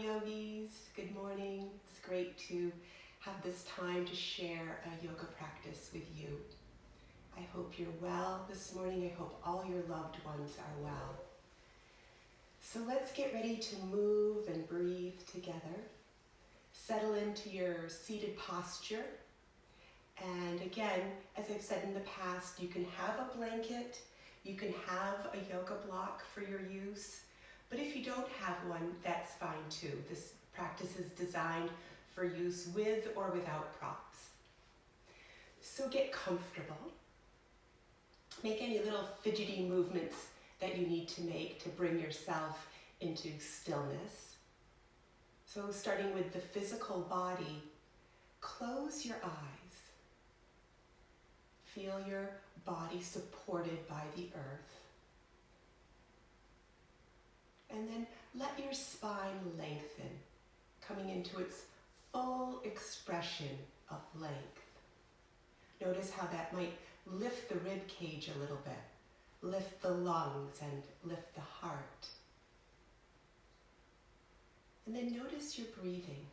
yogis. Good morning. It's great to have this time to share a yoga practice with you. I hope you're well this morning. I hope all your loved ones are well. So let's get ready to move and breathe together. Settle into your seated posture. And again, as I've said in the past, you can have a blanket, you can have a yoga block for your use. But if you don't have one, that's fine too. This practice is designed for use with or without props. So get comfortable. Make any little fidgety movements that you need to make to bring yourself into stillness. So starting with the physical body, close your eyes. Feel your body supported by the earth. And then let your spine lengthen, coming into its full expression of length. Notice how that might lift the rib cage a little bit, lift the lungs and lift the heart. And then notice your breathing.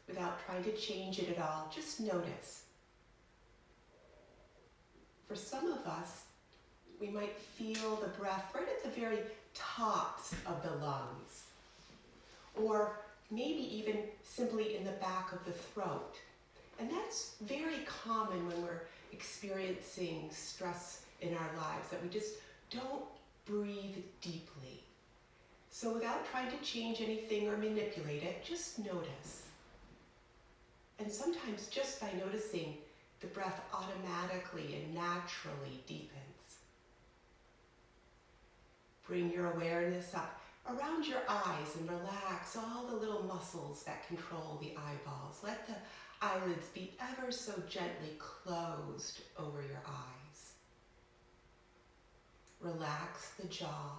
Without trying to change it at all, just notice. For some of us, we might feel the breath right at the very tops of the lungs, or maybe even simply in the back of the throat. And that's very common when we're experiencing stress in our lives, that we just don't breathe deeply. So without trying to change anything or manipulate it, just notice. And sometimes just by noticing, the breath automatically and naturally deepens. Bring your awareness up around your eyes and relax all the little muscles that control the eyeballs. Let the eyelids be ever so gently closed over your eyes. Relax the jaw.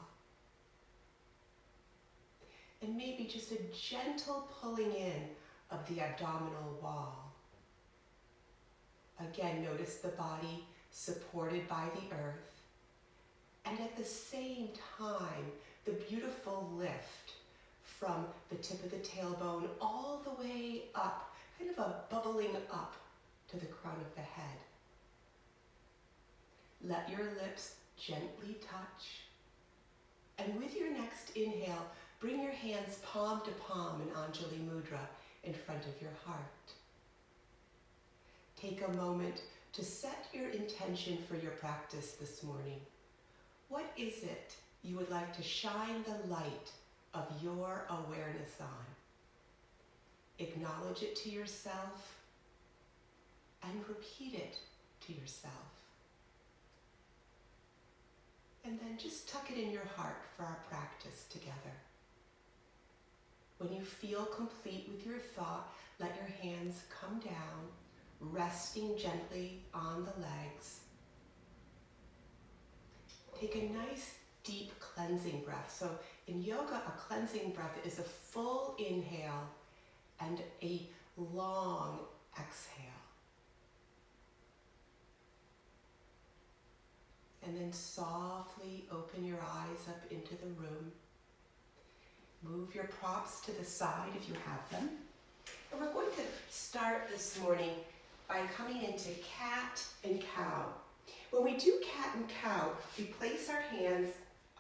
And maybe just a gentle pulling in of the abdominal wall. Again, notice the body supported by the earth. And at the same time, the beautiful lift from the tip of the tailbone all the way up, kind of a bubbling up to the crown of the head. Let your lips gently touch. And with your next inhale, bring your hands palm to palm in Anjali Mudra in front of your heart. Take a moment to set your intention for your practice this morning. What is it you would like to shine the light of your awareness on? Acknowledge it to yourself and repeat it to yourself. And then just tuck it in your heart for our practice together. When you feel complete with your thought, let your hands come down, resting gently on the legs. Take a nice deep cleansing breath. So in yoga, a cleansing breath is a full inhale and a long exhale. And then softly open your eyes up into the room. Move your props to the side if you have them. And we're going to start this morning by coming into cat and cow. When we do cat and cow, we place our hands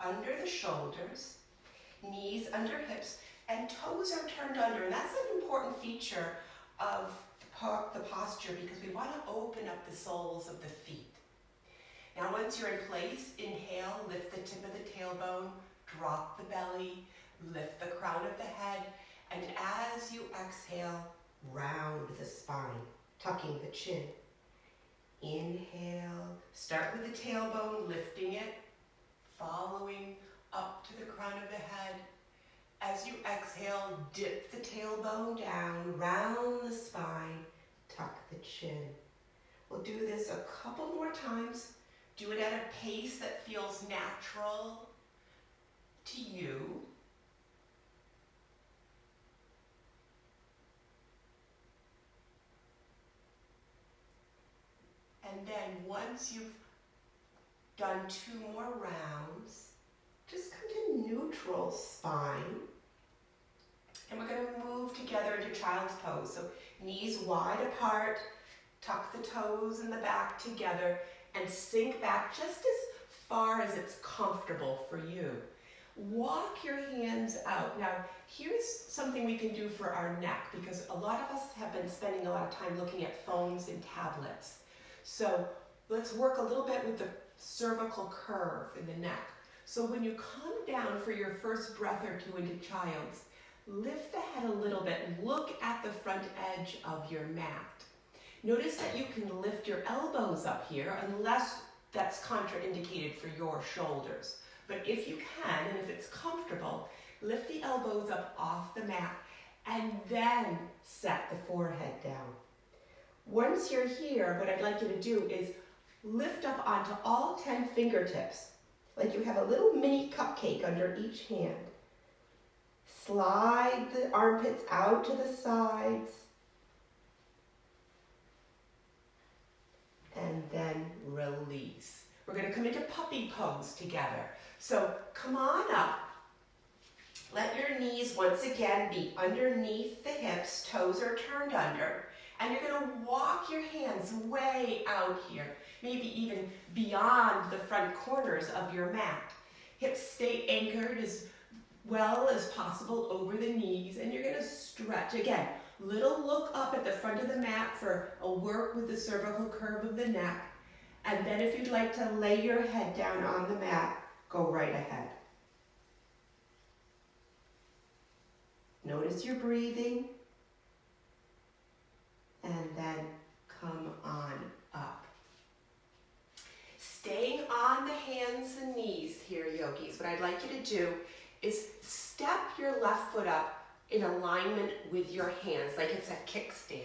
under the shoulders, knees under hips, and toes are turned under. And that's an important feature of the posture because we want to open up the soles of the feet. Now once you're in place, inhale, lift the tip of the tailbone, drop the belly, lift the crown of the head, and as you exhale, round the spine, tucking the chin. Inhale, start with the tailbone, lifting it, following up to the crown of the head. As you exhale, dip the tailbone down, round the spine, tuck the chin. We'll do this a couple more times. Do it at a pace that feels natural to you. And then once you've done 2 more rounds, just come to neutral spine. And we're going to move together into child's pose. So knees wide apart, tuck the toes in the back together, and sink back just as far as it's comfortable for you. Walk your hands out. Now, here's something we can do for our neck, because a lot of us have been spending a lot of time looking at phones and tablets. So let's work a little bit with the cervical curve in the neck. So when you come down for your first breath or two into child's, lift the head a little bit and look at the front edge of your mat. Notice that you can lift your elbows up here, unless that's contraindicated for your shoulders. But if you can, and if it's comfortable, lift the elbows up off the mat and then set the forehead down. Once you're here, what I'd like you to do is lift up onto all 10 fingertips, like you have a little mini cupcake under each hand. Slide the armpits out to the sides. And then release. We're going to come into puppy pose together. So come on up. Let your knees once again be underneath the hips, toes are turned under. And you're going to walk your hands way out here, maybe even beyond the front corners of your mat. Hips stay anchored as well as possible over the knees, and you're going to stretch. Again, little look up at the front of the mat for a work with the cervical curve of the neck. And then if you'd like to lay your head down on the mat, go right ahead. Notice your breathing. And then come on up. Staying on the hands and knees here, yogis, what I'd like you to do is step your left foot up in alignment with your hands, like it's a kickstand.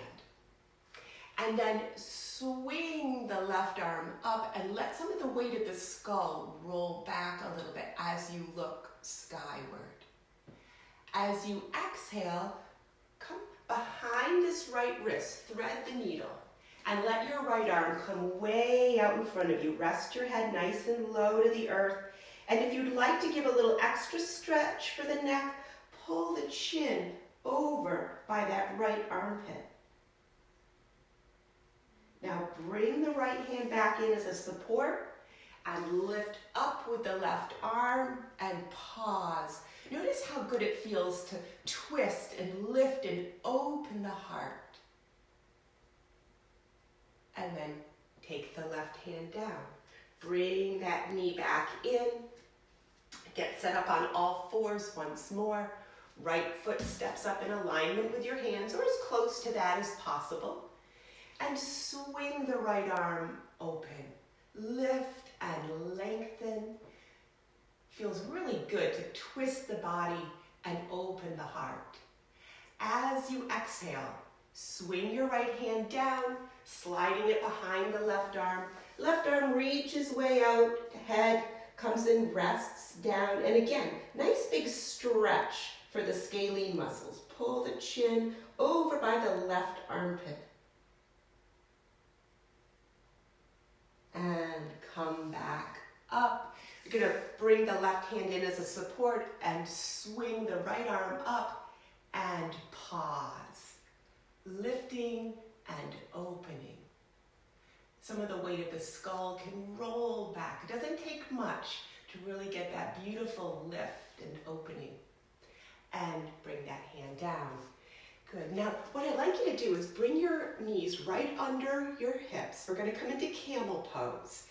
And then swing the left arm up and let some of the weight of the skull roll back a little bit as you look skyward. As you exhale, come behind this right wrist, thread the needle, and let your right arm come way out in front of you. Rest your head nice and low to the earth. And if you'd like to give a little extra stretch for the neck, pull the chin over by that right armpit. Now bring the right hand back in as a support and lift up with the left arm and pause. Notice how good it feels to twist and lift and open the heart. And then take the left hand down. Bring that knee back in. Get set up on all fours once more. Right foot steps up in alignment with your hands, or as close to that as possible. And swing the right arm open. Lift and lengthen. Feels really good to twist the body and open the heart. As you exhale, swing your right hand down, sliding it behind the left arm. Left arm reaches way out, head comes in, rests down. And again, nice big stretch for the scalene muscles. Pull the chin over by the left armpit. And come back up. You're going to bring the left hand in as a support and swing the right arm up and pause. Lifting and opening. Some of the weight of the skull can roll back. It doesn't take much to really get that beautiful lift and opening. And bring that hand down. Good. Now, what I'd like you to do is bring your knees right under your hips. We're going to come into camel pose.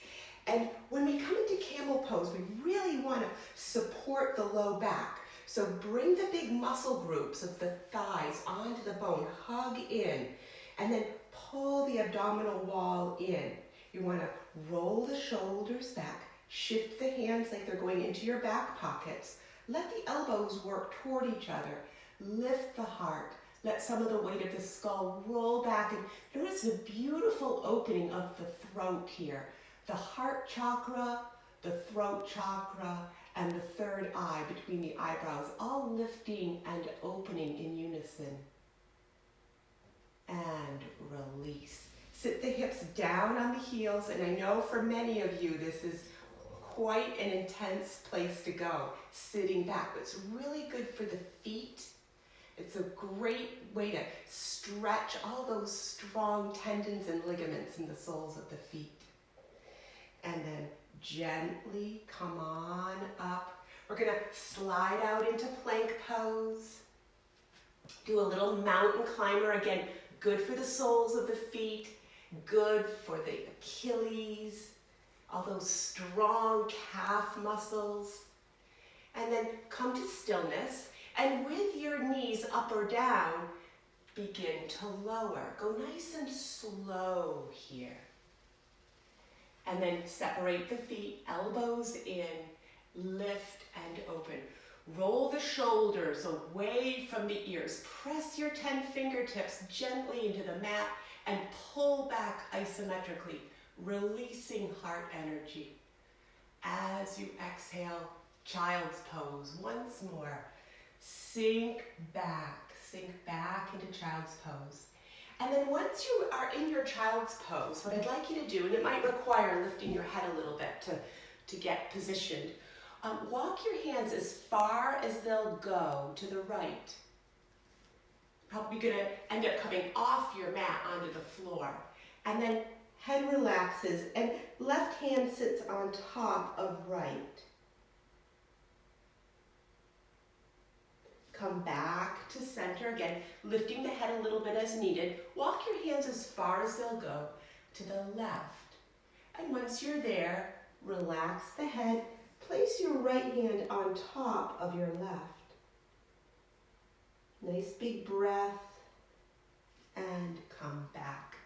And when we come into camel pose, we really want to support the low back. So bring the big muscle groups of the thighs onto the bone, hug in, and then pull the abdominal wall in. You want to roll the shoulders back, shift the hands like they're going into your back pockets. Let the elbows work toward each other. Lift the heart. Let some of the weight of the skull roll back, and notice the beautiful opening of the throat here. The heart chakra, the throat chakra, and the third eye between the eyebrows, all lifting and opening in unison. And release. Sit the hips down on the heels, and I know for many of you this is quite an intense place to go, sitting back. But it's really good for the feet It's a great way to stretch all those strong tendons and ligaments in the soles of the feet. And then gently come on up. We're going to slide out into plank pose. Do a little mountain climber. Again, good for the soles of the feet, good for the Achilles, all those strong calf muscles. And then come to stillness. And with your knees up or down, begin to lower. Go nice and slow here. And then separate the feet, elbows in, lift and open. Roll the shoulders away from the ears. Press your 10 fingertips gently into the mat and pull back isometrically, releasing heart energy. As you exhale, child's pose once more. Sink back into child's pose. And then once you are in your child's pose, what I'd like you to do, and it might require lifting your head a little bit to get positioned, walk your hands as far as they'll go to the right. Probably going to end up coming off your mat onto the floor. And then head relaxes and left hand sits on top of right. Come back to center again, lifting the head a little bit as needed. Walk your hands as far as they'll go to the left. And once you're there, relax the head. Place your right hand on top of your left. Nice big breath. And come back.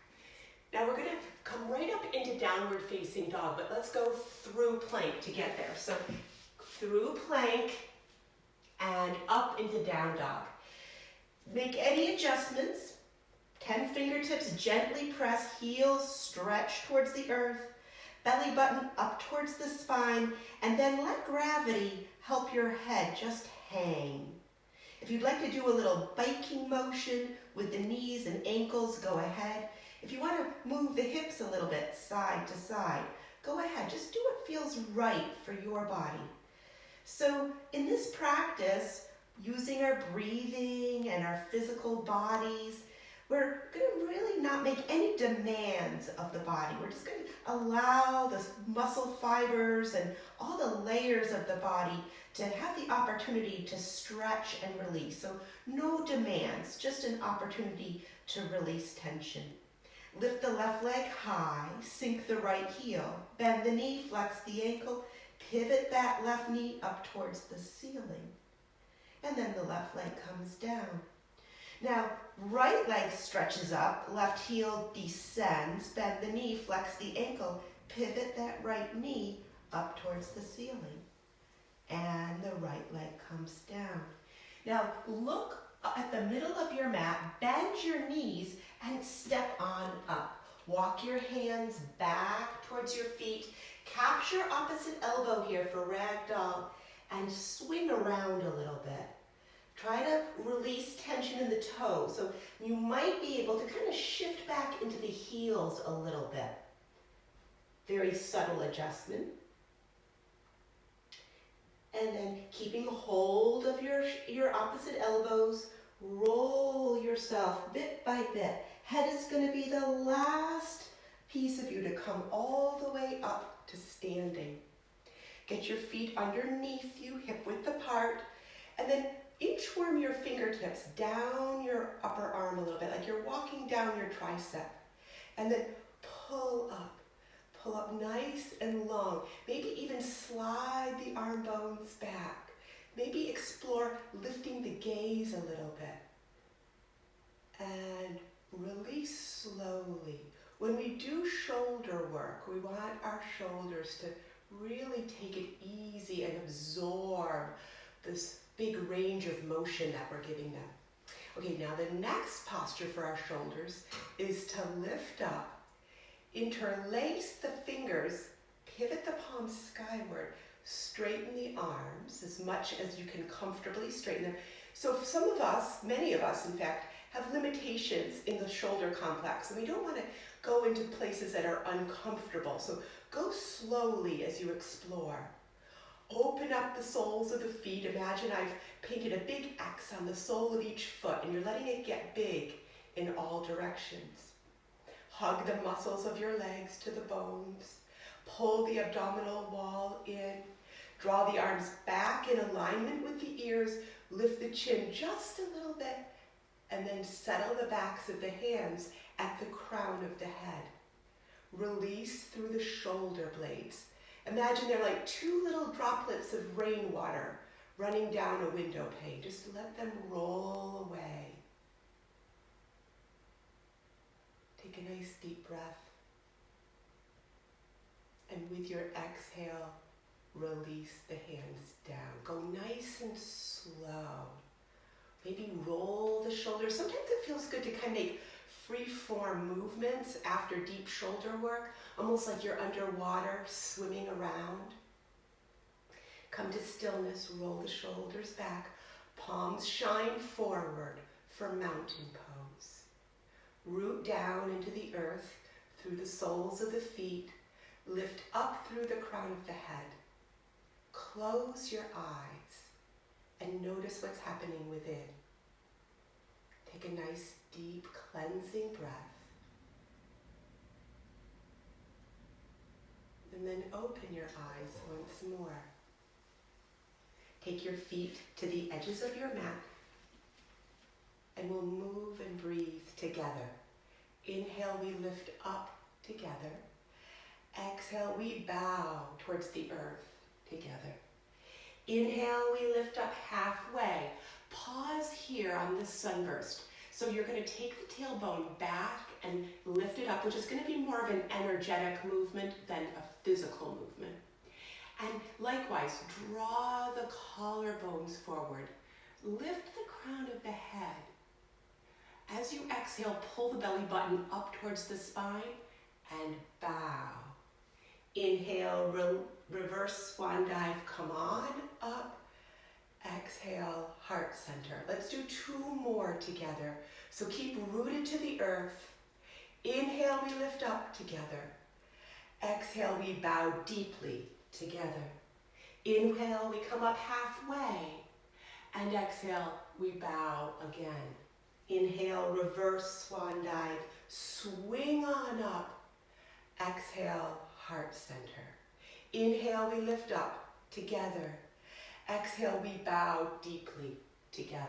Now we're going to come right up into downward facing dog, but let's go through plank to get there. So through plank, and up into down dog. Make any adjustments. 10 fingertips gently press, heels stretch towards the earth, belly button up towards the spine, and then let gravity help your head just hang. If you'd like to do a little biking motion with the knees and ankles, go ahead. If you want to move the hips a little bit side to side, go ahead. Just do what feels right for your body. So in this practice, using our breathing and our physical bodies, we're going to really not make any demands of the body. We're just going to allow the muscle fibers and all the layers of the body to have the opportunity to stretch and release. So no demands, just an opportunity to release tension. Lift the left leg high, sink the right heel, bend the knee, flex the ankle, pivot that left knee up towards the ceiling. And then the left leg comes down. Now, right leg stretches up, left heel descends, bend the knee, flex the ankle, pivot that right knee up towards the ceiling. And the right leg comes down. Now, look at the middle of your mat, bend your knees, and step on up. Walk your hands back towards your feet. Capture opposite elbow here for ragdoll and swing around a little bit. Try to release tension in the toes. So you might be able to kind of shift back into the heels a little bit. Very subtle adjustment. And then keeping hold of your opposite elbows, roll yourself bit by bit. Head is going to be the last piece of you to come all the way up to standing. Get your feet underneath you, hip width apart, and then inchworm your fingertips down your upper arm a little bit, like you're walking down your tricep. And then pull up nice and long. Maybe even slide the arm bones back. Maybe explore lifting the gaze a little bit. And release slowly. When we do shoulder work, we want our shoulders to really take it easy and absorb this big range of motion that we're giving them. Okay, now the next posture for our shoulders is to lift up, interlace the fingers, pivot the palms skyward, straighten the arms as much as you can comfortably straighten them. So for some of us, many of us in fact, have limitations in the shoulder complex, and we don't want to go into places that are uncomfortable. So go slowly as you explore. Open up the soles of the feet. Imagine I've painted a big X on the sole of each foot, and you're letting it get big in all directions. Hug the muscles of your legs to the bones. Pull the abdominal wall in. Draw the arms back in alignment with the ears. Lift the chin just a little bit, and then settle the backs of the hands at the crown of the head. Release through the shoulder blades. Imagine they're like two little droplets of rainwater running down a window pane. Just let them roll away. Take a nice deep breath. And with your exhale, release the hands down. Go nice and slow. Maybe roll the shoulders. Sometimes it feels good to kind of make free-form movements after deep shoulder work, almost like you're underwater, swimming around. Come to stillness, roll the shoulders back, palms shine forward for mountain pose. Root down into the earth through the soles of the feet, lift up through the crown of the head. Close your eyes and notice what's happening within. Take a nice deep cleansing breath. And then open your eyes once more. Take your feet to the edges of your mat, and we'll move and breathe together. Inhale, we lift up together. Exhale, we bow towards the earth together. Inhale, we lift up halfway. Pause here on this sunburst. So you're going to take the tailbone back and lift it up, which is going to be more of an energetic movement than a physical movement. And likewise, draw the collarbones forward. Lift the crown of the head. As you exhale, pull the belly button up towards the spine and bow. Inhale, reverse swan dive, come on up. Exhale, heart center. Let's do two more together. So keep rooted to the earth. Inhale, we lift up together. Exhale, we bow deeply together. Inhale, we come up halfway. And exhale, we bow again. Inhale, reverse swan dive. Swing on up. Exhale, heart center. Inhale, we lift up together. Exhale, we bow deeply together.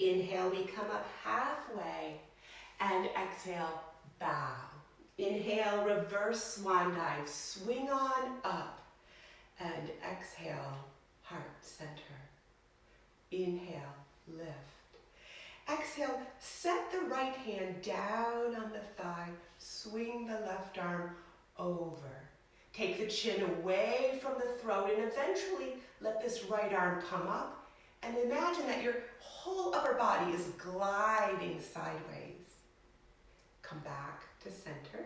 Inhale, we come up halfway. And exhale, bow. Inhale, reverse swan dive. Swing on up. And exhale, heart center. Inhale, lift. Exhale, set the right hand down on the thigh. Swing the left arm over. Take the chin away from the throat and eventually let this right arm come up. And imagine that your whole upper body is gliding sideways. Come back to center.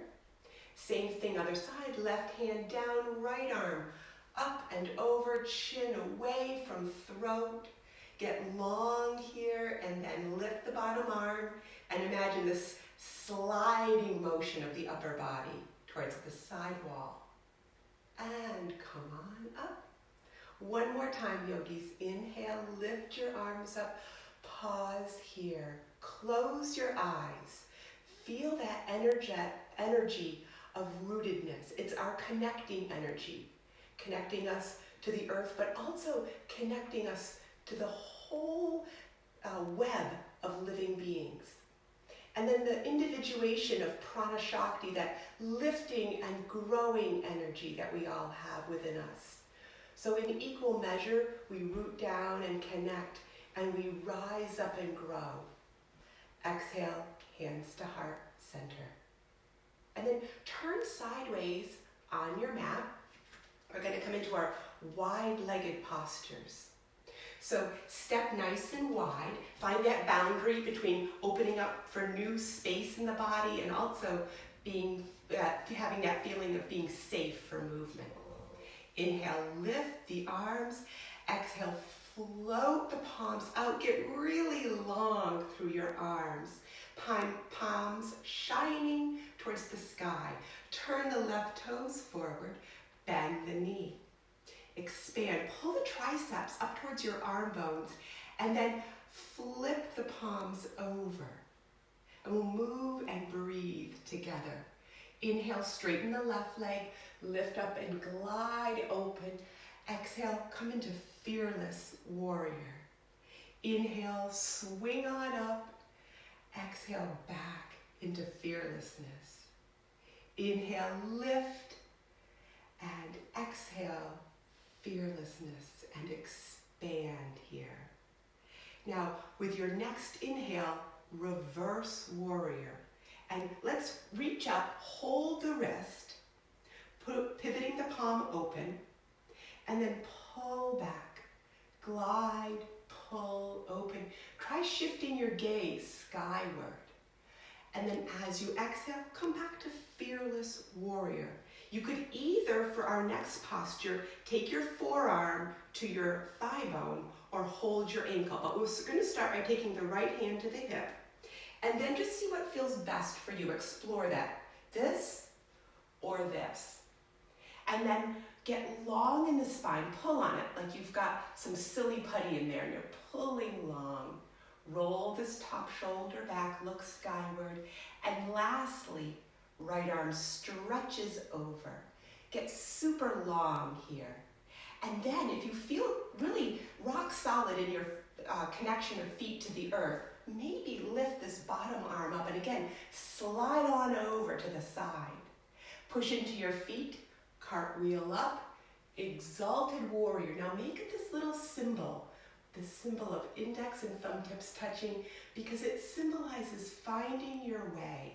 Same thing, other side. Left hand down, right arm up and over, chin away from throat. Get long here and then lift the bottom arm and imagine this sliding motion of the upper body towards the side wall. And come on up. One more time, yogis. Inhale, lift your arms up. Pause here. Close your eyes. Feel that energy of rootedness. It's our connecting energy, connecting us to the earth, but also connecting us to the whole web of living beings. And then the individuation of prana shakti, that lifting and growing energy that we all have within us. So in equal measure, we root down and connect, and we rise up and grow. Exhale, hands to heart center. And then turn sideways on your mat. We're going to come into our wide-legged postures. So step nice and wide. Find that boundary between opening up for new space in the body and also having that feeling of being safe for movement. Inhale, lift the arms. Exhale, float the palms out. Get really long through your arms. Palms shining towards the sky. Turn the left toes forward. Bend the knee. expand. Pull the triceps up towards your arm bones, and then flip the palms over. And we'll move and breathe together. Inhale, straighten the left leg, lift up and glide open. Exhale, come into fearless warrior. Inhale, swing on up. Exhale, back into fearlessness. Inhale, lift, and exhale, fearlessness, and expand here. Now, with your next inhale, reverse warrior. And let's reach up, hold the wrist, pivoting the palm open, and then pull back, glide, pull, open. Try shifting your gaze skyward. And then as you exhale, come back to fearless warrior. You could either, for our next posture, take your forearm to your thigh bone or hold your ankle. But we're going to start by taking the right hand to the hip. And then just see what feels best for you. Explore that. This or this. And then get long in the spine. Pull on it like you've got some silly putty in there and you're pulling long. Roll this top shoulder back, look skyward. And lastly, right arm stretches over. Get super long here. And then if you feel really rock solid in your connection of feet to the earth, maybe lift this bottom arm up and again, slide on over to the side. Push into your feet, cartwheel up, exalted warrior. Now make it this little symbol, the symbol of index and thumb tips touching, because it symbolizes finding your way.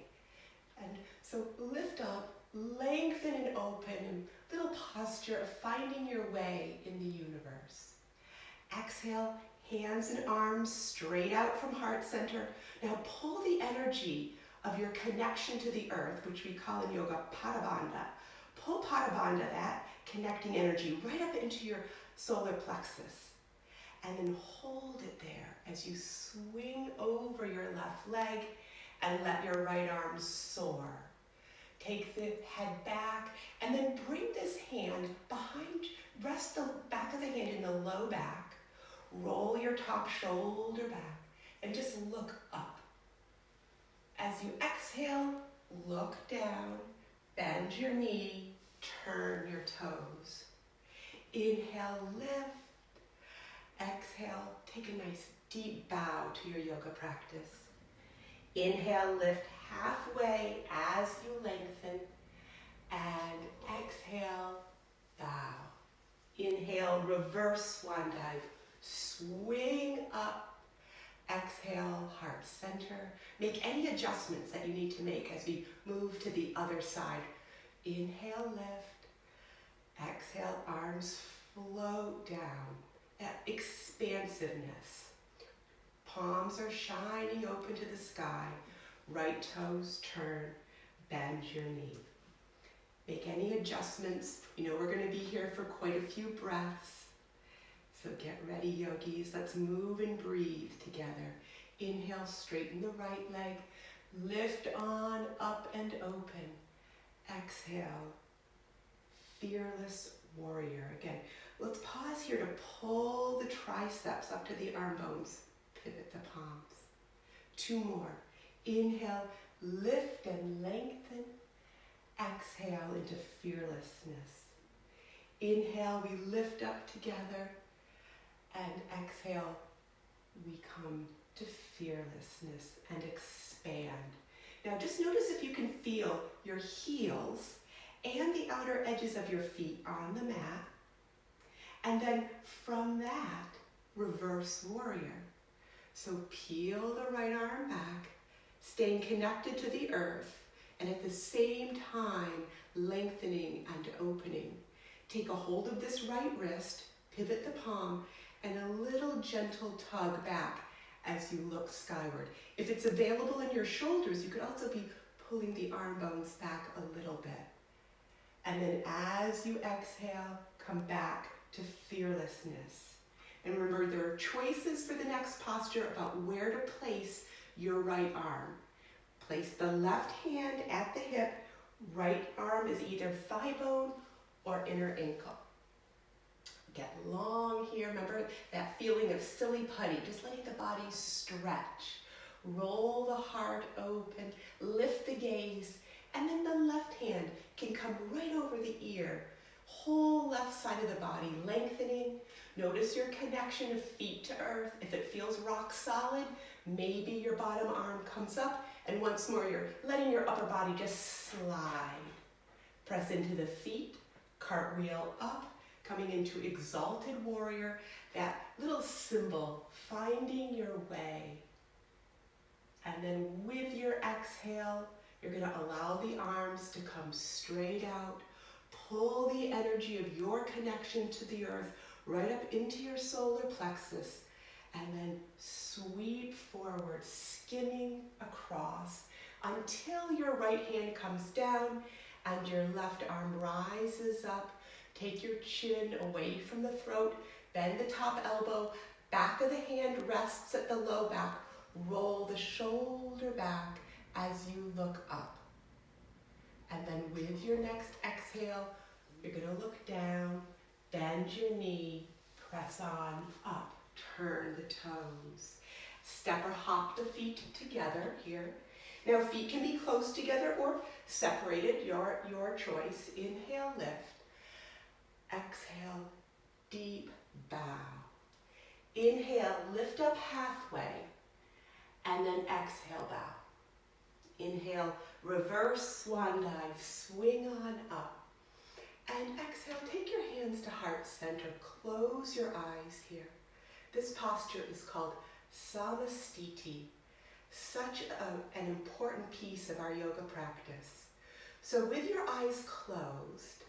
And so lift up, lengthen and open, and little posture of finding your way in the universe. Exhale, hands and arms straight out from heart center. Now pull the energy of your connection to the earth, which we call in yoga Padabandha. Pull Padabandha, that connecting energy, right up into your solar plexus. And then hold it there as you swing over your left leg and let your right arm soar. Take the head back and then bring this hand behind, rest the back of the hand in the low back. Roll your top shoulder back and just look up. As you exhale, look down, bend your knee, turn your toes. Inhale, lift. Exhale, take a nice deep bow to your yoga practice. Inhale, lift halfway as you lengthen. And exhale, bow. Inhale, reverse swan dive. Swing up. Exhale, heart center. Make any adjustments that you need to make as we move to the other side. Inhale, lift. Exhale, arms float down. That expansiveness. Palms are shining open to the sky. Right toes turn. Bend your knee. Make any adjustments. You know we're going to be here for quite a few breaths. So get ready, yogis. Let's move and breathe together. Inhale, straighten the right leg. Lift on, up and open. Exhale, fearless warrior. Again, let's pause here to pull the triceps up to the arm bones. Pivot the palms. Two more. Inhale, lift and lengthen. Exhale into fearlessness. Inhale, we lift up together. And exhale, we come to fearlessness and expand. Now just notice if you can feel your heels and the outer edges of your feet on the mat. And then from that, reverse warrior. So peel the right arm back, staying connected to the earth, and at the same time, lengthening and opening. Take a hold of this right wrist, pivot the palm, and a little gentle tug back as you look skyward. If it's available in your shoulders, you could also be pulling the arm bones back a little bit. And then as you exhale, come back to fearlessness. And remember, there are choices for the next posture about where to place your right arm. Place the left hand at the hip. Right arm is either thigh bone or inner ankle. Get long here. Remember that feeling of silly putty, just letting the body stretch. Roll the heart open, lift the gaze, and then the left hand can come right over the ear. Whole left side of the body lengthening. Notice your connection of feet to earth. If it feels rock solid, maybe your bottom arm comes up, and once more you're letting your upper body just slide. Press into the feet, cartwheel up, coming into exalted warrior, that little symbol, finding your way. And then with your exhale, you're going to allow the arms to come straight out. Pull the energy of your connection to the earth right up into your solar plexus, and then sweep forward, skimming across until your right hand comes down and your left arm rises up. Take your chin away from the throat, bend the top elbow, back of the hand rests at the low back. Roll the shoulder back as you look up. And then with your next exhale, you're going to look down, bend your knee, press on up, turn the toes. Step or hop the feet together here. Now feet can be close together or separated, your choice. Inhale, lift. Exhale, deep bow. Inhale, lift up halfway, and then exhale, bow. Inhale, reverse swan dive, swing on up. And exhale, take your hands to heart center, close your eyes here. This posture is called Samastiti, such an important piece of our yoga practice. So with your eyes closed,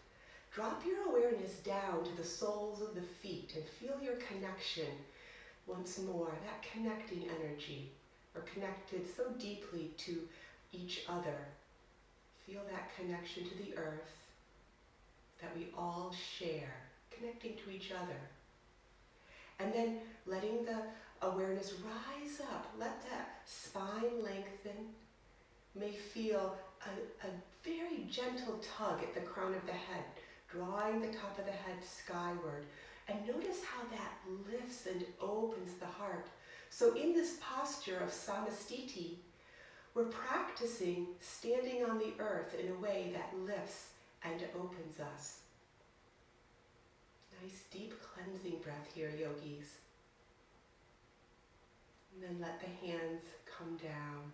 drop your awareness down to the soles of the feet and feel your connection once more, that connecting energy. We're connected so deeply to each other. Feel that connection to the earth that we all share, connecting to each other. And then letting the awareness rise up. Let that spine lengthen. May feel a very gentle tug at the crown of the head, drawing the top of the head skyward. And notice how that lifts and opens the heart. So in this posture of Samastiti, we're practicing standing on the earth in a way that lifts and opens us. Nice deep cleansing breath here, yogis. And then let the hands come down.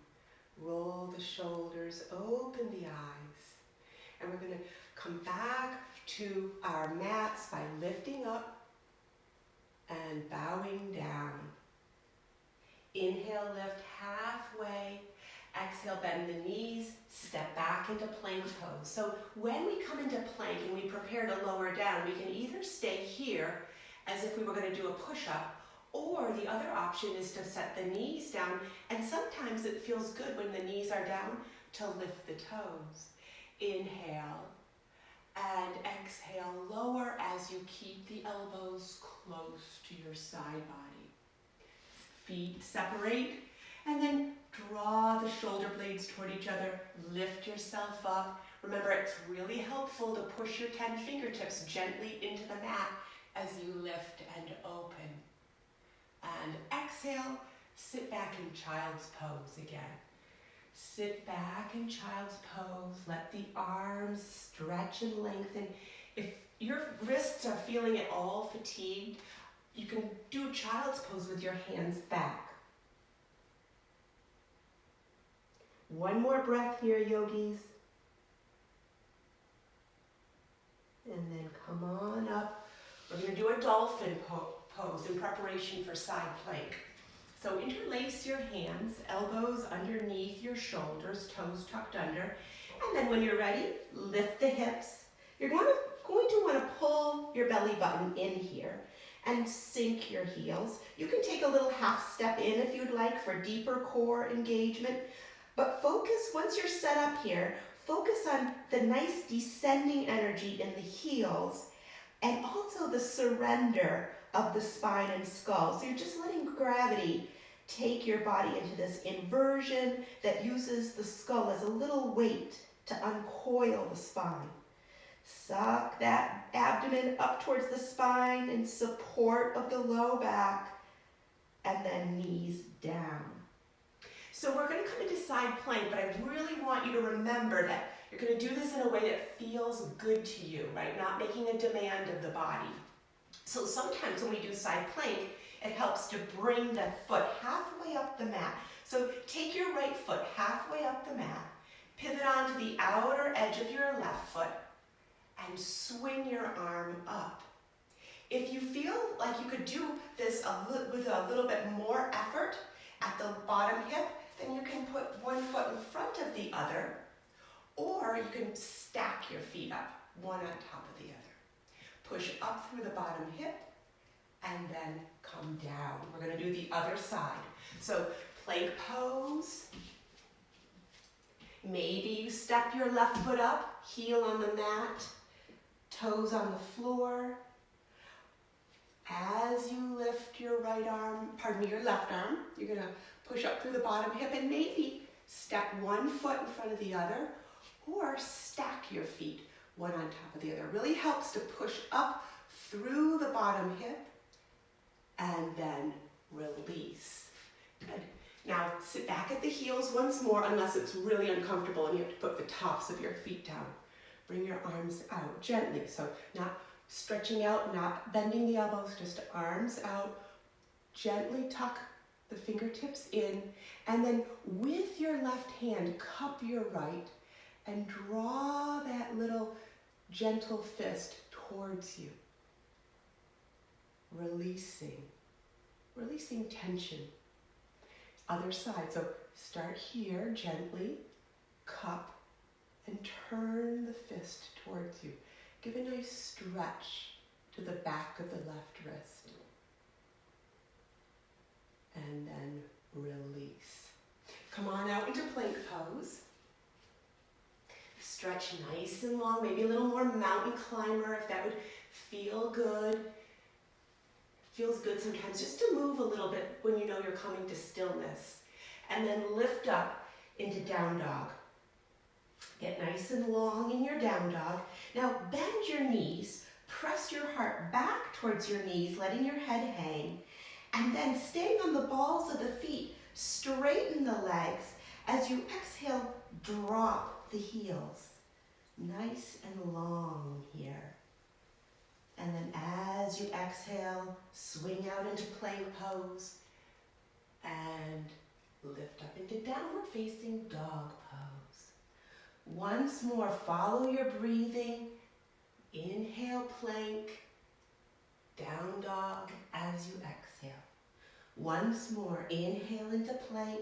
Roll the shoulders, open the eyes. And we're going to come back to our mats by lifting up and bowing down. Inhale, lift halfway. Exhale, bend the knees, step back into plank pose. So when we come into plank and we prepare to lower down, we can either stay here as if we were going to do a push-up, or the other option is to set the knees down, and sometimes it feels good when the knees are down to lift the toes. Inhale and exhale, lower as you keep the elbows close to your side body. Feet separate, and then draw the shoulder blades toward each other. Lift yourself up. Remember, it's really helpful to push your 10 fingertips gently into the mat as you lift and open. And exhale, sit back in child's pose again. Sit back in child's pose. Let the arms stretch and lengthen. If your wrists are feeling at all fatigued, you can do child's pose with your hands back. One more breath here, yogis. And then come on up. We're going to do a dolphin pose in preparation for side plank. So interlace your hands, elbows underneath your shoulders, toes tucked under. And then when you're ready, lift the hips. You're going to want to pull your belly button in here and sink your heels. You can take a little half step in if you'd like for deeper core engagement. But focus, once you're set up here, focus on the nice descending energy in the heels and also the surrender of the spine and skull. So you're just letting gravity take your body into this inversion that uses the skull as a little weight to uncoil the spine. Suck that abdomen up towards the spine in support of the low back, and then knees down. So we're going to come into side plank, but I really want you to remember that you're going to do this in a way that feels good to you, right? Not making a demand of the body. So sometimes when we do side plank, it helps to bring the foot halfway up the mat. So take your right foot halfway up the mat, pivot onto the outer edge of your left foot, and swing your arm up. If you feel like you could do this with a little bit more effort at the bottom hip, then you can put one foot in front of the other, or you can stack your feet up, one on top of the other. Push up through the bottom hip, and then come down. We're going to do the other side. So plank pose. Maybe you step your left foot up, heel on the mat, toes on the floor. As you lift your your left arm, you're going to push up through the bottom hip and maybe step one foot in front of the other, or stack your feet one on top of the other. It really helps to push up through the bottom hip and then release. Good. Now sit back at the heels once more, unless it's really uncomfortable and you have to put the tops of your feet down. Bring your arms out gently, so not stretching out, not bending the elbows, just arms out. Gently tuck the fingertips in, and then with your left hand, cup your right and draw that little gentle fist towards you. Releasing tension. Other side, so start here gently, cup, and turn the fist towards you. Give a nice stretch to the back of the left wrist. And then release. Come on out into plank pose. Stretch nice and long, maybe a little more mountain climber if that would feel good. Feels good sometimes just to move a little bit when you know you're coming to stillness. And then lift up into down dog. Get nice and long in your down dog. Now bend your knees, press your heart back towards your knees, letting your head hang, and then staying on the balls of the feet, straighten the legs. As you exhale, drop the heels. Nice and long here. And then as you exhale, swing out into plank pose and lift up into downward facing dog pose. Once more, follow your breathing. Inhale, plank, down dog as you exhale. Once more, inhale into plank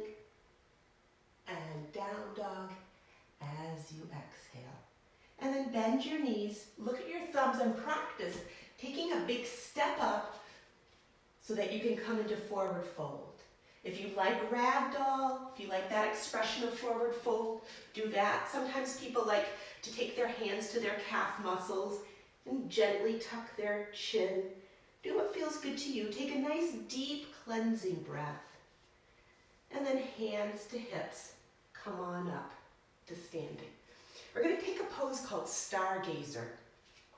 and down dog as you exhale. And then bend your knees, look at your thumbs and practice taking a big step up so that you can come into forward fold. If you like ragdoll, if you like that expression of forward fold, do that. Sometimes people like to take their hands to their calf muscles and gently tuck their chin. Do what feels good to you. Take a nice deep cleansing breath. And then hands to hips. Come on up to standing. We're going to take a pose called Stargazer.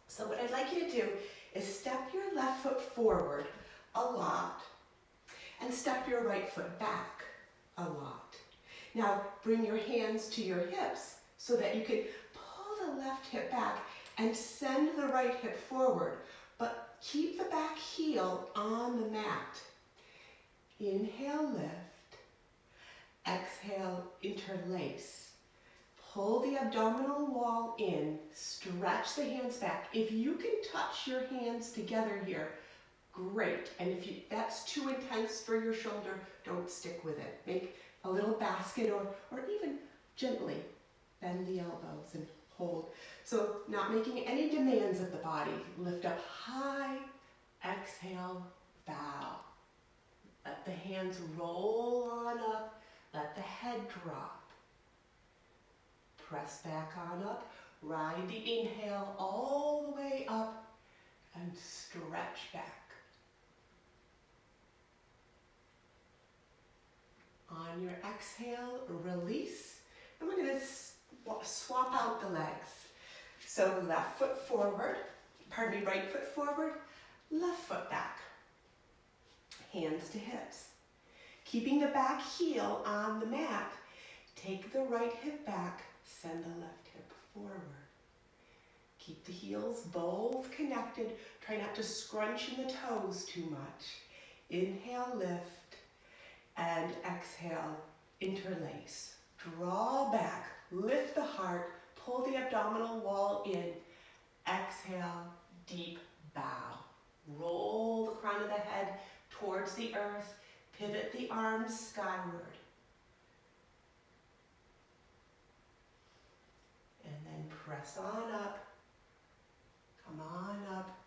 So what I'd like you to do is step your left foot forward a lot and step your right foot back a lot. Now bring your hands to your hips so that you can pull the left hip back and send the right hip forward, but keep the back heel on the mat. Inhale, lift. Exhale, interlace. Pull the abdominal wall in, stretch the hands back. If you can touch your hands together here, great. And if that's too intense for your shoulder, don't stick with it. Make a little basket or even gently bend the elbows and hold. So not making any demands of the body. Lift up high, exhale, bow. Let the hands roll on up, let the head drop. Press back on up, ride the inhale all the way up and stretch back. On your exhale, release. And we're going to swap out the legs. So left foot forward, right foot forward, left foot back. Hands to hips. Keeping the back heel on the mat, take the right hip back, send the left hip forward. Keep the heels both connected. Try not to scrunch in the toes too much. Inhale, lift, and exhale, interlace. Draw back, lift the heart, pull the abdominal wall in. Exhale, deep bow. Roll the crown of the head towards the earth. Pivot the arms skyward. And then press on up. Come on up.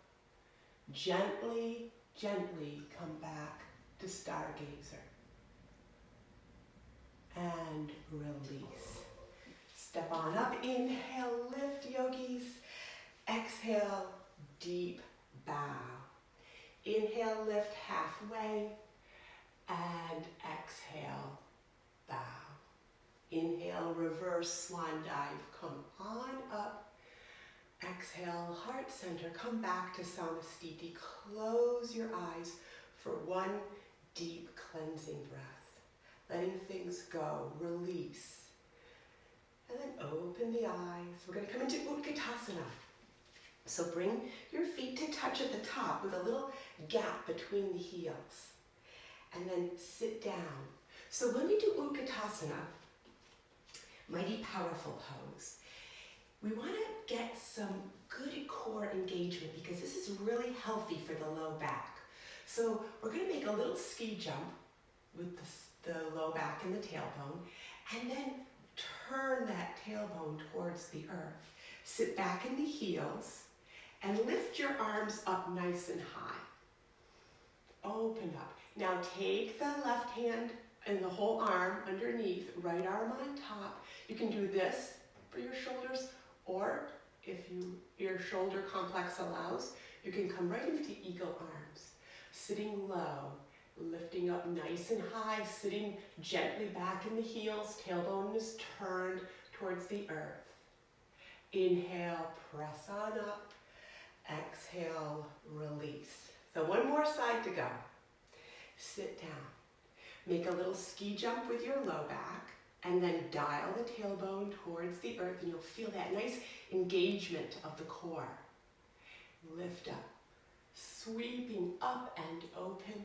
Gently, gently come back to Stargazer. And release. Step on up. Inhale, lift, yogis. Exhale, deep bow. Inhale, lift halfway. And exhale, bow. Inhale, reverse swan dive. Come on up. Exhale, heart center. Come back to Samastiti. Close your eyes for one deep cleansing breath. Letting things go. Release. And then open the eyes. We're going to come into Utkatasana. So bring your feet to touch at the top with a little gap between the heels. And then sit down. So when we do Utkatasana, mighty powerful pose, we want to get some good core engagement because this is really healthy for the low back. So we're going to make a little ski jump with the low back and the tailbone, and then turn that tailbone towards the earth. Sit back in the heels and lift your arms up nice and high. Open up. Now take the left hand and the whole arm underneath, right arm on top. You can do this for your shoulders, or if your shoulder complex allows, you can come right into eagle arms. Sitting low, lifting up nice and high, sitting gently back in the heels, tailbone is turned towards the earth. Inhale, press on up. Exhale, release. So one more side to go. Sit down. Make a little ski jump with your low back, and then dial the tailbone towards the earth, and you'll feel that nice engagement of the core. Lift up, sweeping up and open.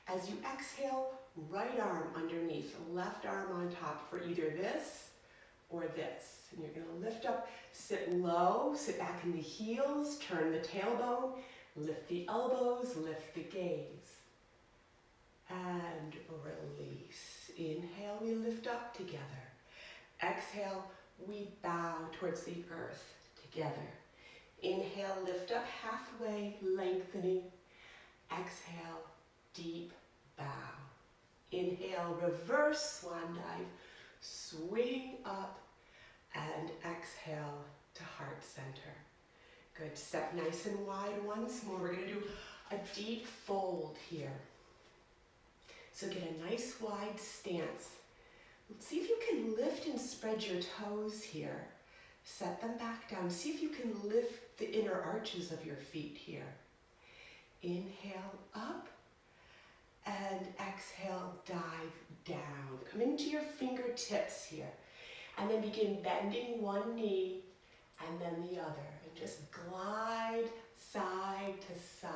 As you exhale, right arm underneath, left arm on top for either this or this. And you're going to lift up, sit low, sit back in the heels, turn the tailbone, lift the elbows, lift the gaze. And release. Inhale, we lift up together. Exhale, we bow towards the earth together. Inhale, lift up halfway, lengthening. Exhale, deep bow. Inhale, reverse swan dive, swing up, and exhale to heart center. Good. Step nice and wide once more. We're going to do a deep fold here. So get a nice wide stance. See if you can lift and spread your toes here. Set them back down. See if you can lift the inner arches of your feet here. Inhale up and exhale, dive down. Come into your fingertips here. And then begin bending one knee and then the other. And just glide side to side.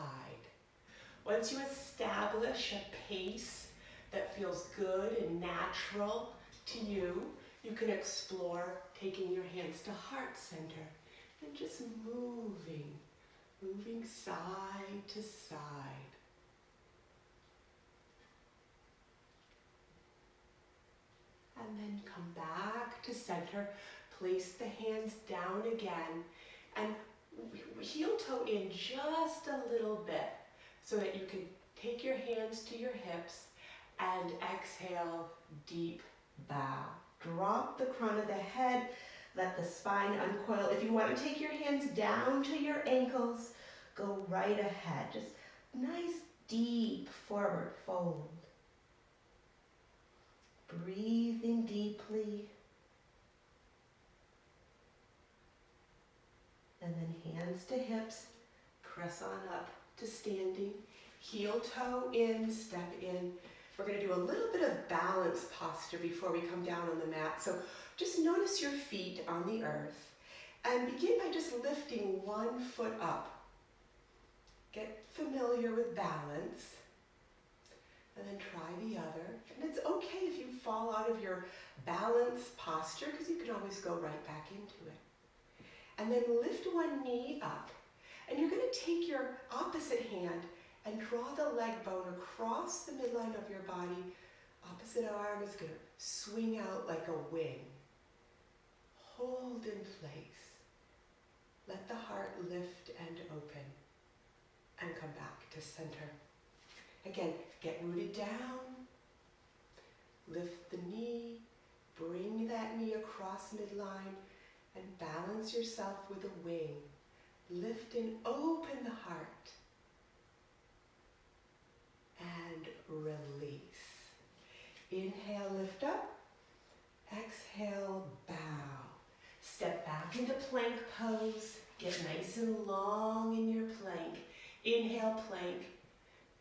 Once you establish a pace that feels good and natural to you, you can explore taking your hands to heart center and just moving side to side. And then come back to center, place the hands down again, and heel toe in just a little bit so that you can take your hands to your hips and exhale, deep bow. Drop the crown of the head, let the spine uncoil. If you want to take your hands down to your ankles, go right ahead. Just nice, deep forward fold. Breathing deeply. And then hands to hips, press on up to standing. Heel toe in, step in. We're going to do a little bit of balance posture before we come down on the mat. So just notice your feet on the earth and begin by just lifting one foot up. Get familiar with balance and then try the other. And it's okay if you fall out of your balance posture because you can always go right back into it. And then lift one knee up. And you're going to take your opposite hand and draw the leg bone across the midline of your body. Opposite arm is going to swing out like a wing. Hold in place. Let the heart lift and open. And come back to center. Again, get rooted down. Lift the knee. Bring that knee across midline. And balance yourself with a wing. Lift and open the heart. And release. Inhale, lift up. Exhale, bow. Step back into plank pose. Get nice and long in your plank. Inhale, plank.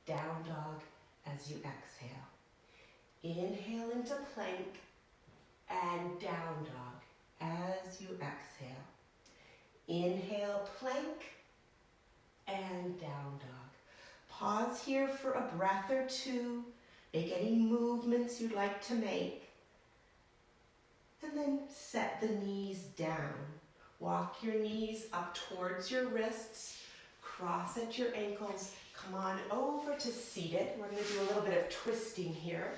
Down dog as you exhale. Inhale into plank. And down dog as you exhale. Inhale, plank. And down dog. Pause here for a breath or two. Make any movements you'd like to make. And then set the knees down. Walk your knees up towards your wrists. Cross at your ankles. Come on over to seated. We're going to do a little bit of twisting here.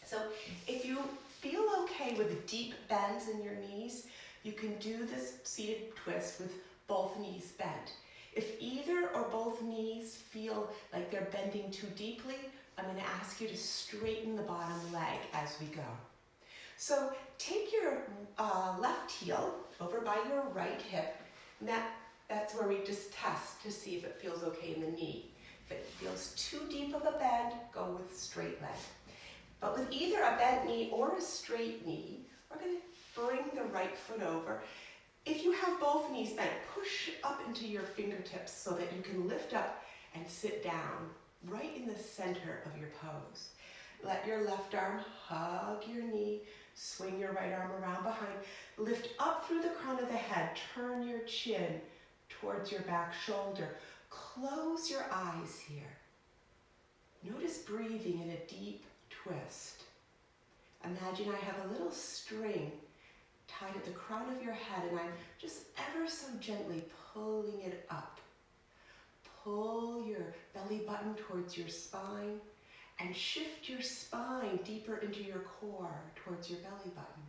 So if you feel okay with deep bends in your knees, you can do this seated twist with both knees bent. If either or both knees feel like they're bending too deeply, I'm going to ask you to straighten the bottom leg as we go. So take your left heel over by your right hip. And that's where we just test to see if it feels okay in the knee. If it feels too deep of a bend, go with straight leg. But with either a bent knee or a straight knee, we're going to bring the right foot over. If you have both knees bent, push up into your fingertips so that you can lift up and sit down right in the center of your pose. Let your left arm hug your knee, swing your right arm around behind, lift up through the crown of the head, turn your chin towards your back shoulder. Close your eyes here. Notice breathing in a deep twist. Imagine I have a little string tied at the crown of your head and I'm just ever so gently pulling it up. Pull your belly button towards your spine and shift your spine deeper into your core towards your belly button.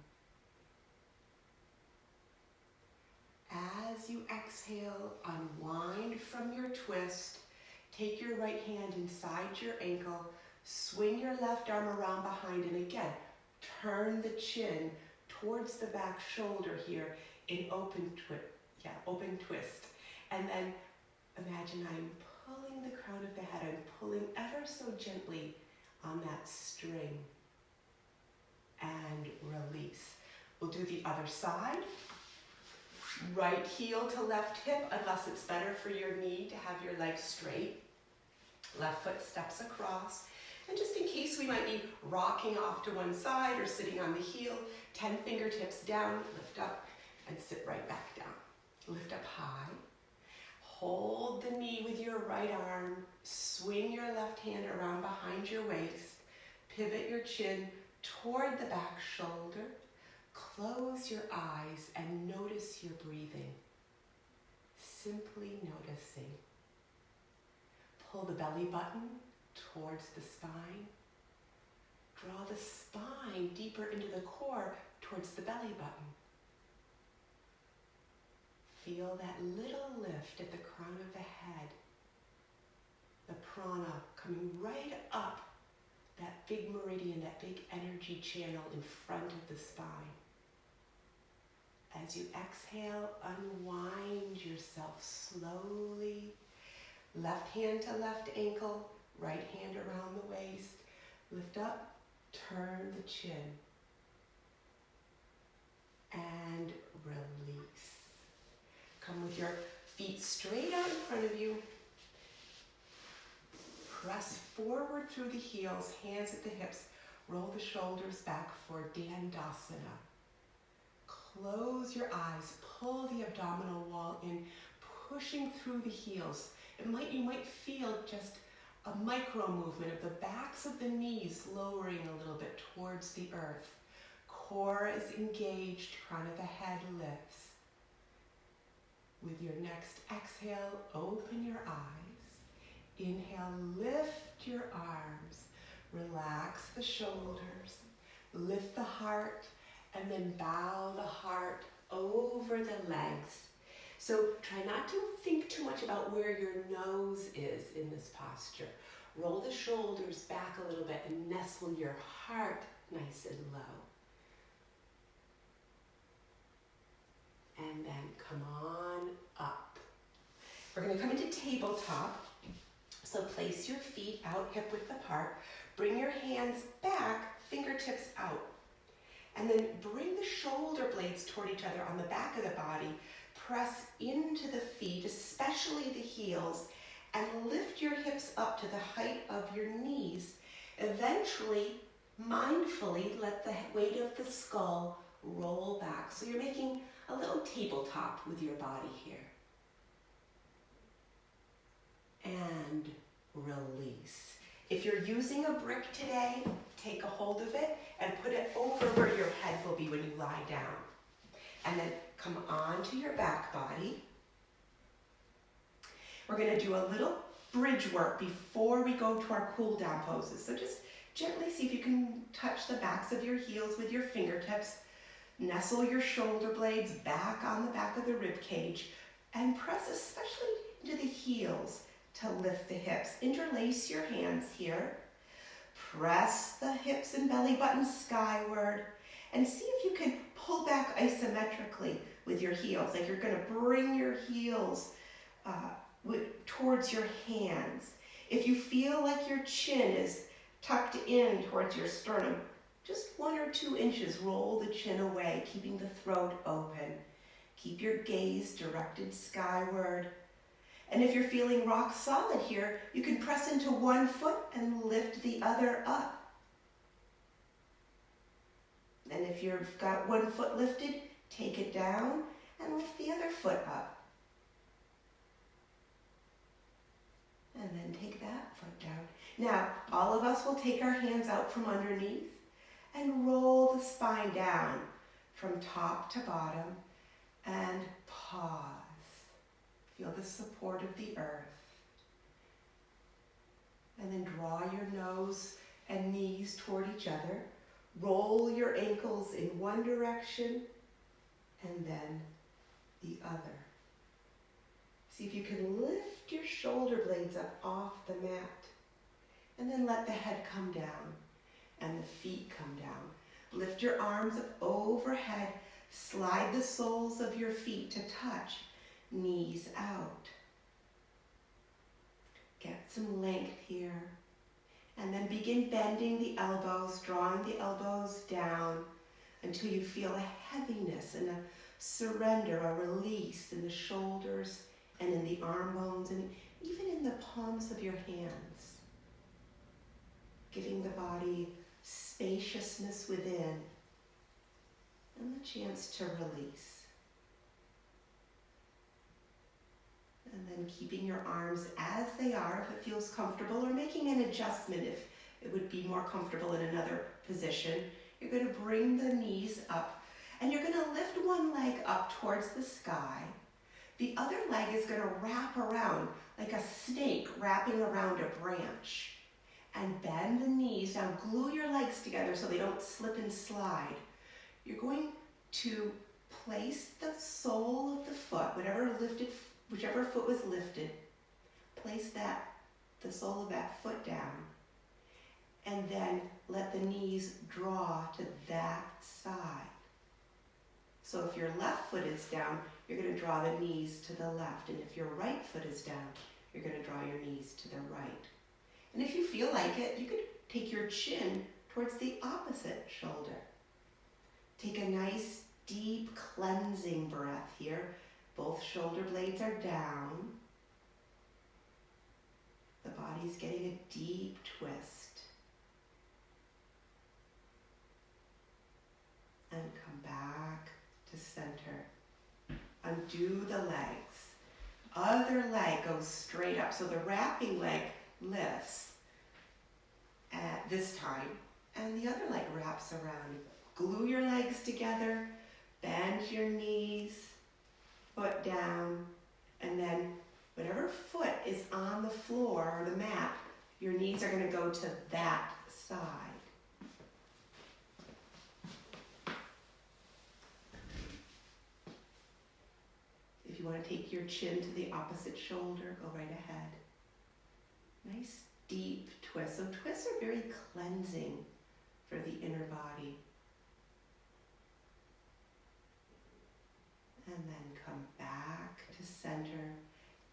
As you exhale, unwind from your twist. Take your right hand inside your ankle, swing your left arm around behind, and again, turn the chin towards the back shoulder here in open twist. And then imagine I'm pulling the crown of the head. I'm pulling ever so gently on that string. And release. We'll do the other side. Right heel to left hip, unless it's better for your knee to have your legs straight. Left foot steps across. And just in case we might be rocking off to one side or sitting on the heel, 10 fingertips down, lift up and sit right back down. Lift up high. Hold the knee with your right arm. Swing your left hand around behind your waist. Pivot your chin toward the back shoulder. Close your eyes and notice your breathing. Simply noticing. Pull the belly button towards the spine. Draw the spine deeper into the core towards the belly button. Feel that little lift at the crown of the head. The prana coming right up that big meridian, that big energy channel in front of the spine. As you exhale, unwind yourself slowly. Left hand to left ankle, right hand around the waist. Lift up, turn the chin. And release. Come with your feet straight out in front of you. Press forward through the heels, hands at the hips. Roll the shoulders back for Dandasana. Close your eyes, pull the abdominal wall in, pushing through the heels. You might feel just a micro movement of the backs of the knees lowering a little bit towards the earth. Core is engaged, crown of the head lifts. With your next exhale, open your eyes. Inhale, lift your arms. Relax the shoulders. Lift the heart, and then bow the heart over the legs. So try not to think too much about where your nose is in this posture. Roll the shoulders back a little bit and nestle your heart nice and low. And then come on up. We're going to come into tabletop. So place your feet out hip width apart. Bring your hands back, fingertips out. And then bring the shoulder blades toward each other on the back of the body. Press into the feet, especially the heels, and lift your hips up to the height of your knees. Eventually, mindfully, let the weight of the skull roll back. So you're making a little tabletop with your body here. And release. If you're using a brick today, take a hold of it and put it over where your head will be when you lie down. And then come onto your back body. We're going to do a little bridge work before we go to our cool down poses. So just gently see if you can touch the backs of your heels with your fingertips. Nestle your shoulder blades back on the back of the rib cage and press especially into the heels to lift the hips. Interlace your hands here. Press the hips and belly button skyward and see if you can pull back isometrically with your heels. Like you're going to bring your heels towards your hands. If you feel like your chin is tucked in towards your sternum, just 1 or 2 inches, roll the chin away, keeping the throat open. Keep your gaze directed skyward. And if you're feeling rock solid here, you can press into one foot and lift the other up. And if you've got one foot lifted, take it down and lift the other foot up. And then take that foot down. Now, all of us will take our hands out from underneath and roll the spine down from top to bottom and pause. Feel the support of the earth. And then draw your nose and knees toward each other. Roll your ankles in one direction and then the other. See if you can lift your shoulder blades up off the mat. And then let the head come down and the feet come down. Lift your arms up overhead. Slide the soles of your feet to touch. Knees out. Get some length here. And then begin bending the elbows, drawing the elbows down until you feel a heaviness and a surrender, a release in the shoulders and in the arm bones and even in the palms of your hands. Giving the body spaciousness within and the chance to release. And then keeping your arms as they are if it feels comfortable, or making an adjustment if it would be more comfortable in another position. You're going to bring the knees up and you're going to lift one leg up towards the sky. The other leg is going to wrap around like a snake wrapping around a branch. And bend the knees down. Glue your legs together so they don't slip and slide. You're going to place the sole of the foot, whichever foot was lifted, place the sole of that foot down, and then let the knees draw to that side. So if your left foot is down, you're going to draw the knees to the left, and if your right foot is down, you're going to draw your knees to the right. And if you feel like it, you could take your chin towards the opposite shoulder. Take a nice, deep, cleansing breath here. Both shoulder blades are down. The body's getting a deep twist. And come back to center. Undo the legs. Other leg goes straight up. So the wrapping leg lifts at this time, and the other leg wraps around. Glue your legs together, bend your knees, foot down, and then whatever foot is on the floor or the mat, your knees are going to go to that side. If you want to take your chin to the opposite shoulder, go right ahead. Nice deep twist. So twists are very cleansing for the inner body. And then come back to center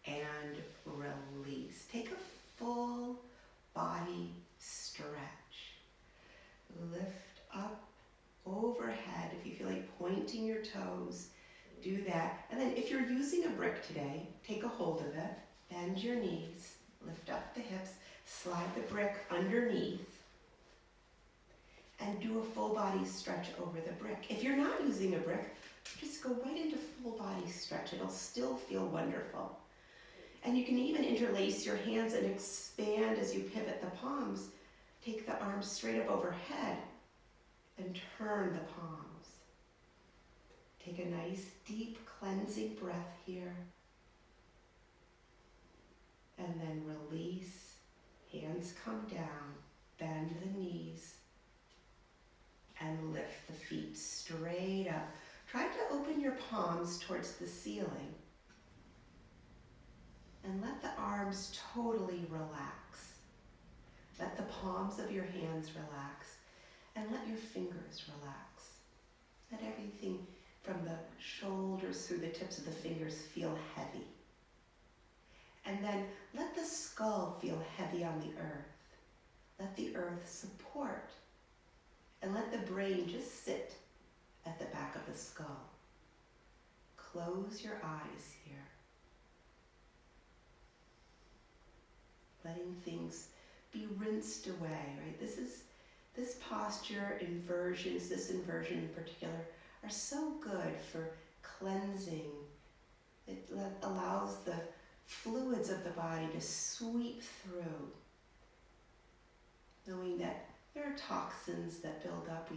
and release. Take a full body stretch. Lift up overhead. If you feel like pointing your toes, do that. And then if you're using a brick today, take a hold of it, bend your knees, lift up the hips, slide the brick underneath, and do a full body stretch over the brick. If you're not using a brick, just go right into full body stretch. It'll still feel wonderful. And you can even interlace your hands and expand as you pivot the palms. Take the arms straight up overhead and turn the palms. Take a nice deep cleansing breath here. And then release. Hands come down. Bend the knees. And lift the feet straight up. Try to open your palms towards the ceiling. And let the arms totally relax. Let the palms of your hands relax. And let your fingers relax. Let everything from the shoulders through the tips of the fingers feel heavy. And then let the skull feel heavy on the earth. Let the earth support. And let the brain just sit at the back of the skull. Close your eyes here. Letting things be rinsed away, right? This posture, inversions, this inversion in particular, are so good for cleansing. It allows the fluids of the body to sweep through, knowing that there are toxins that build up,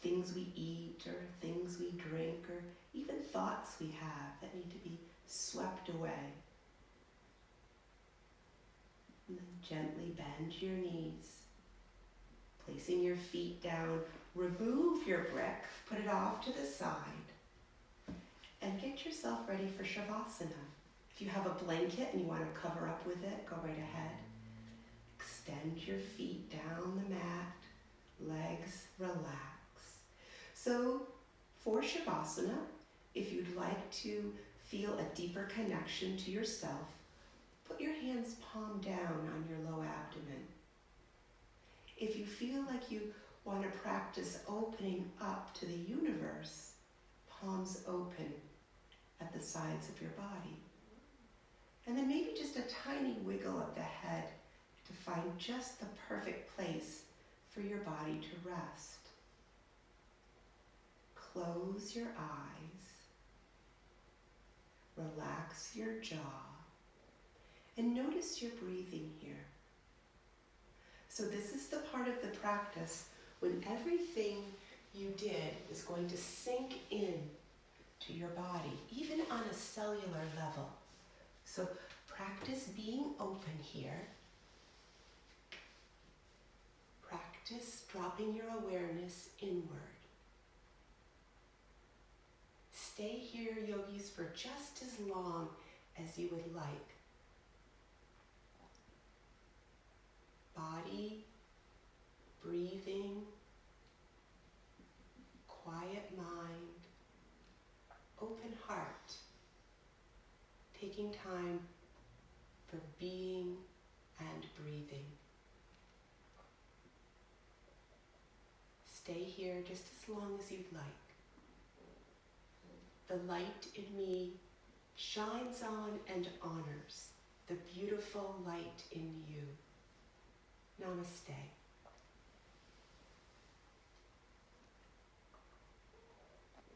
things we eat or things we drink or even thoughts we have that need to be swept away. And then gently bend your knees, placing your feet down. Remove your brick, put it off to the side, and get yourself ready for Shavasana. If you have a blanket and you want to cover up with it, go right ahead. Extend your feet down the mat, legs relax. So for Shavasana, if you'd like to feel a deeper connection to yourself, put your hands palm down on your low abdomen. If you feel like you want to practice opening up to the universe, palms open at the sides of your body. And then maybe just a tiny wiggle of the head to find just the perfect place for your body to rest. Close your eyes, relax your jaw, and notice your breathing here. So this is the part of the practice when everything you did is going to sink in to your body, even on a cellular level. So practice being open here. Practice dropping your awareness inward. Stay here, yogis, for just as long as you would like. Body, breathing, quiet mind, open heart, taking time for being and breathing. Stay here just as long as you'd like. The light in me shines on and honors the beautiful light in you. Namaste.